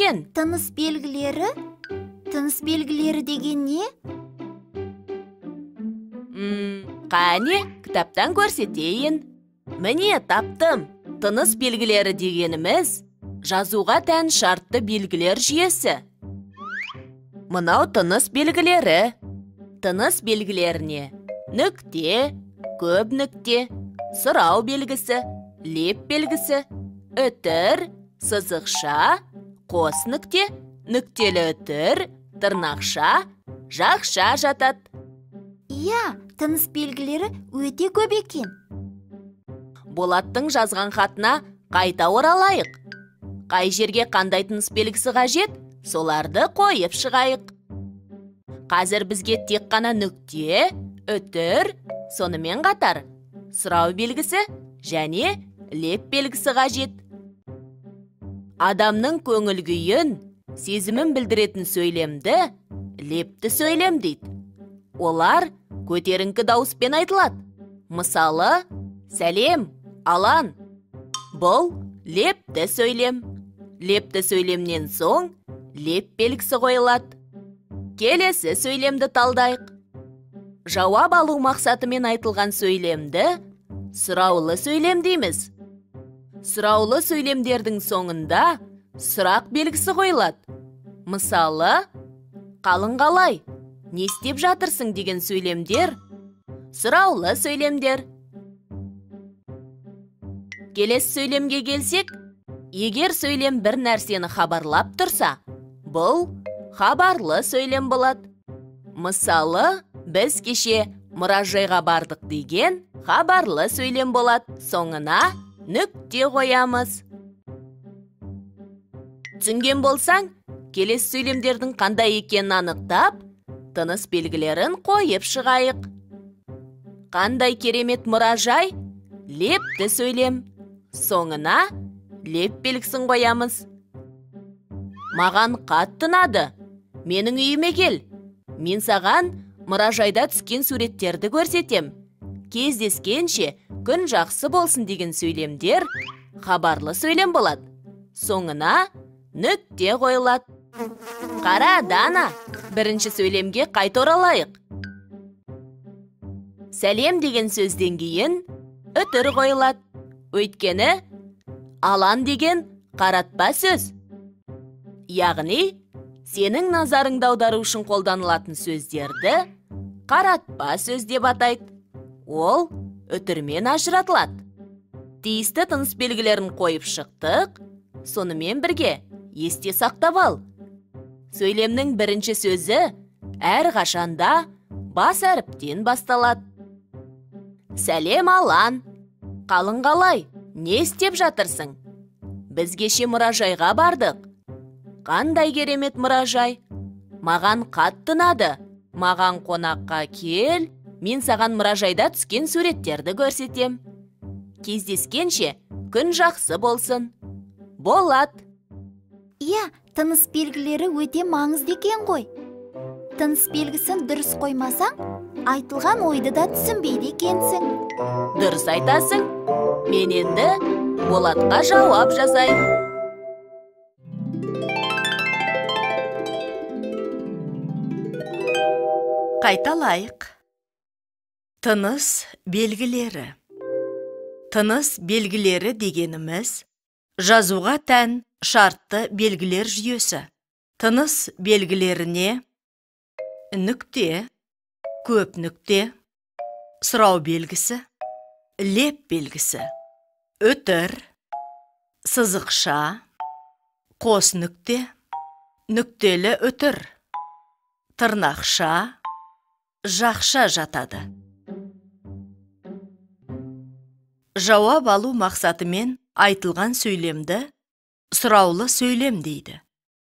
екен? Тыныс белгілері? Тыныс белгілері деген не? Қане, кітаптан көрсетейін. Міне таптым. Тыныс белгілері дегеніміз жазуға тән шартты белгілер жүйесі. Мынау тыныс белгілері. Тыныс белгілеріне нүкте, көп нүкте, сұрау белгісі, леп белгісі, үтір, сызықша, қос нүкте, нүктелі үтір, тырнақша, жақша жатады. Иә, тыныс белгілері өте көп екен. Болаттың жазған хатына қайта оралайық. Қай жерге қандай тыныс белгісі қажет, соларды қойып шығайық. Қазір бізге тек қана нүкте, үтір, сонымен қатар сұрау белгісі және леп белгісі қажет. Адамның көңіл күйін, сезімін білдіретін сөйлемді лепті сөйлем дейді. Олар көтеріңкі дауыспен айтылады. Мысалы, сәлем, алан. Бұл лепті сөйлем. Лепті сөйлемнен соң леп белгісі қойылады. Келесі сөйлемді талдайық. Жауап алу мақсатымен айтылған сөйлемді сұраулы сөйлем дейміз. Сұраулы сөйлемдердің соңында сұрақ белгісі қойылады. Мысалы, қалың қалай, не істеп жатырсың деген сөйлемдер сұраулы сөйлемдер. Келесі сөйлемге келсек, егер сөйлем бір нәрсені хабарлап тұрса, бұл хабарлы сөйлем болады. Мысалы, біз кеше мұражайға бардық деген хабарлы сөйлем болады. Соңына нүкте қоямыз. Түсінген болсаң, келесі сөйлемдердің қандай екенін анықтап, тыныс белгілерін қойып шығайық. Қандай керемет мұражай? Лепті сөйлем. Соңына леп белгісін қоямыз. Маған қатты ұнады. Менің үйіме кел. Мен саған мұражайда түскен суреттерді көрсетем. Кездескенше күн жақсы болсын деген сөйлемдер хабарлы сөйлем болады. Соңына нүкте қойылады. Қара, Дана, бірінші сөйлемге қайта оралайық. Сәлем деген сөзден кейін үтір қойылады. Өйткені алан деген қаратпа сөз. Яғни, сенің назарыңды аудару үшін қолданылатын сөздерді қаратпа сөз деп атайды. Ол үтірмен ажыратылады. Тиісті тыныс белгілерін қойып шықтық. Сонымен бірге есте сақтап ал. Сөйлемнің бірінші сөзі әр қашанда бас әріптен басталады. Сәлем, алан. Қалың қалай, не істеп жатырсың? Біз кеше мұражайға бардық. Қандай керемет мұражай? Маған қатты ұнады. Маған қонаққа кел. Мен саған мұражайда түскен суреттерді көрсетем. Кездескенше күн жақсы болсын. Болады. Иә, тыныс белгілері өте маңызды екен ғой. Тыныс белгісін дұрыс қоймасаң, айтылған ойды да түсінбейді екенсің. Дұрыс айтасың. Мен енді Болатқа жауап жазайын. Қайталайық. Тыныс белгілері. Тыныс белгілері дегеніміз жазуға тән шартты белгілер жүйесі. Тыныс белгілеріне нүкте, көп нүкте, сұрау белгісі, леп белгісі, үтір, сызықша, қос нүкте, нүктелі үтір, тырнақша, жақша жатады. Жауап алу мақсатымен айтылған сөйлемді сұраулы сөйлем дейді.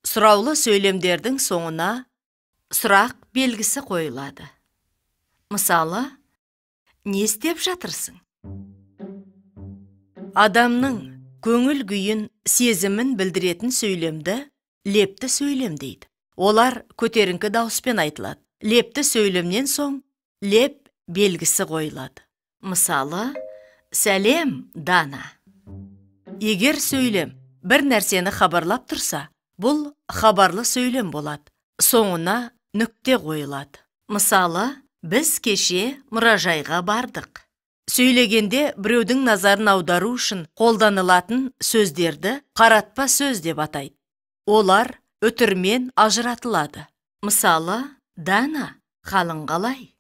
Сұраулы сөйлемдердің соңына сұрақ белгісі қойылады. Мысалы, не істеп жатырсың? Адамның көңіл күйін, сезімін білдіретін сөйлемді лепті сөйлем дейді. Олар көтеріңкі дауыспен айтылады. Лепті сөйлемнен соң леп белгісі қойылады. Мысалы, сәлем, Дана. Егер сөйлем бір нәрсені хабарлап тұрса, Бұл хабарлы сөйлем болады. Соңына нүкте қойылады. Мысалы, біз кеше мұражайға бардық. Сөйлегенде біреудің назарын аудару үшін қолданылатын сөздерді қаратпа сөз деп атайды. Олар үтірмен ажыратылады. Мысалы, Дана, қалың қалай?